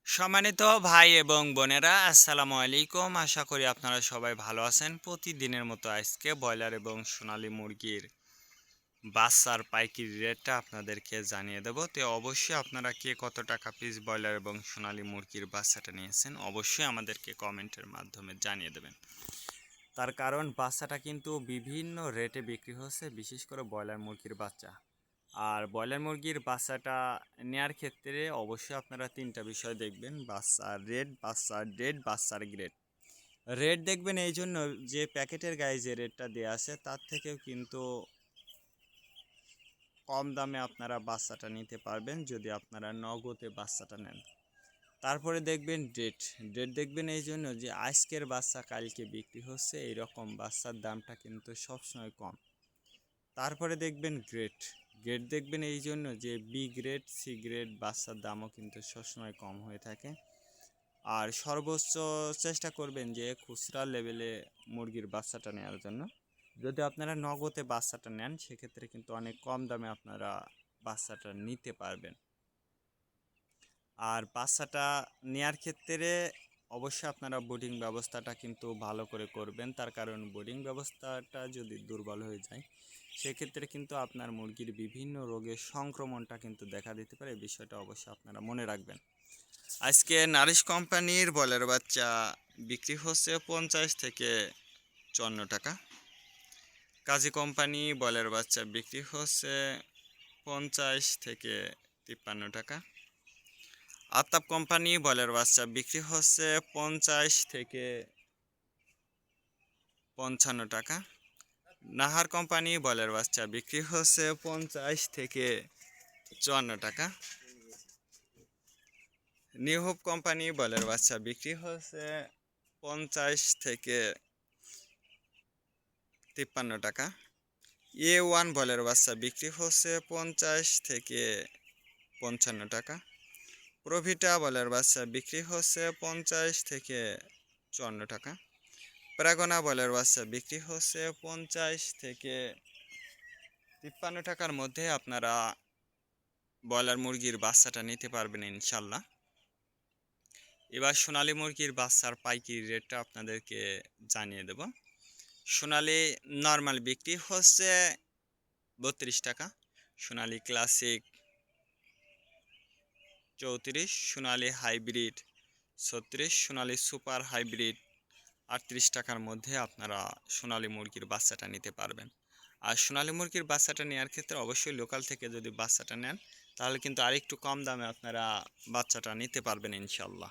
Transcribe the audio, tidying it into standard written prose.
সম্মানিত ভাই এবং বোনেরা, আসসালামু আলাইকুম। আশা করি আপনারা সবাই ভালো আছেন। প্রতিদিনের মতো আজকে ব্রয়লার এবং সোনালী মুরগির বাচ্চার পাইকারি রেটটা আপনাদেরকে জানিয়ে দেব। তো অবশ্যই আপনারা কে কত টাকা পিস ব্রয়লার এবং সোনালী মুরগির বাচ্চাটা নিয়েছেন অবশ্যই আমাদেরকে কমেন্টের মাধ্যমে জানিয়ে দেবেন। তার কারণ বাচ্চাটা কিন্তু বিভিন্ন রেটে বিক্রি হচ্ছে, বিশেষ করে ব্রয়লার মুরগির বাচ্চা। আর ব্রয়লার মুরগির বাচ্চাটা নেয়ার ক্ষেত্রে অবশ্যই আপনারা ৩টা বিষয় দেখবেন: বাচ্চার রেট, বাচ্চার ডেট, বাচ্চার গ্রেড। রেট দেখবেন এই জন্য যে প্যাকেটের গায়ে যে রেটটা দেওয়া আছে তার থেকেও কিন্তু কম দামে আপনারা বাচ্চাটা নিতে পারবেন যদি আপনারা নগদে বাচ্চাটা নেন। তারপরে দেখবেন ডেট। ডেট দেখবেন এই জন্য যে আজকের বাচ্চা কালকে বিক্রি হচ্ছে, এইরকম বাচ্চার দামটা কিন্তু সবসময় কম। তারপরে দেখবেন গ্রেড। গ্রেড দেখবেন এই জন্য যে বি গ্রেড, সি গ্রেড বাচ্চার দামও কিন্তু সবসময় কম হয়ে থাকে। আর সর্বোচ্চ চেষ্টা করবেন যে খুচরা লেভেলে মুরগির বাচ্চাটা নেওয়ার জন্য। যদি আপনারা নগদে বাচ্চাটা নেন সেক্ষেত্রে কিন্তু অনেক কম দামে আপনারা বাচ্চাটা নিতে পারবেন। আর বাচ্চাটা নেয়ার ক্ষেত্রে অবশ্যই আপনারা বোর্ডিং ব্যবস্থাটা কিন্তু ভালো করে করবেন। তার কারণ বোর্ডিং ব্যবস্থাটা যদি দুর্বল হয়ে যায় সেক্ষেত্রে কিন্তু আপনার মুরগির বিভিন্ন রোগের সংক্রমণটা কিন্তু দেখা দিতে পারে। এই বিষয়টা অবশ্যই আপনারা মনে রাখবেন। আজকে নারিশ কোম্পানির ব্রয়লার বাচ্চা বিক্রি হচ্ছে 50 থেকে 54 টাকা। কাজী কোম্পানি ব্রয়লার বাচ্চা বিক্রি হচ্ছে 50 থেকে 53 টাকা। আতাপ কোম্পানি ব্রয়লার বাচ্চা বিক্রি হচ্ছে 50 থেকে 55 টাকা। নাহার কোম্পানি ব্রয়লার বাচ্চা বিক্রি হচ্ছে 50 থেকে 54 টাকা। নিউ হোপ কোম্পানি ব্রয়লার বাচ্চা বিক্রি হচ্ছে 50 থেকে 53 টাকা। A1 ব্রয়লার বাচ্চা বিক্রি হচ্ছে 50 থেকে 55 টাকা। প্রভিটা ব্রয়লার বাচ্চা বিক্রি হচ্ছে 50 থেকে 54 টাকা। প্রাগনা ব্রয়লার বাচ্চা বিক্রি হচ্ছে 50 থেকে 53 টাকার মধ্যে আপনারা ব্রয়লার মুরগির বাচ্চাটা নিতে পারবেন ইনশাল্লাহ। এবার সোনালী মুরগির বাচ্চার পাইকারি রেটটা আপনাদেরকে জানিয়ে দেব। সোনালী নর্মাল বিক্রি হচ্ছে 32 টাকা, সোনালী ক্লাসিক 34, সোনালী হাইব্রিড 36, সোনালী সুপার হাইব্রিড 38 টাকার মধ্যে আপনারা সোনালী মুরগির বাচ্চাটা নিতে পারবেন। আর সোনালী মুরগির বাচ্চাটা নেওয়ার ক্ষেত্রে অবশ্যই লোকাল থেকে যদি বাচ্চাটা নেন তাহলে কিন্তু আরেকটু কম দামে আপনারা বাচ্চাটা নিতে পারবেন ইনশাল্লাহ।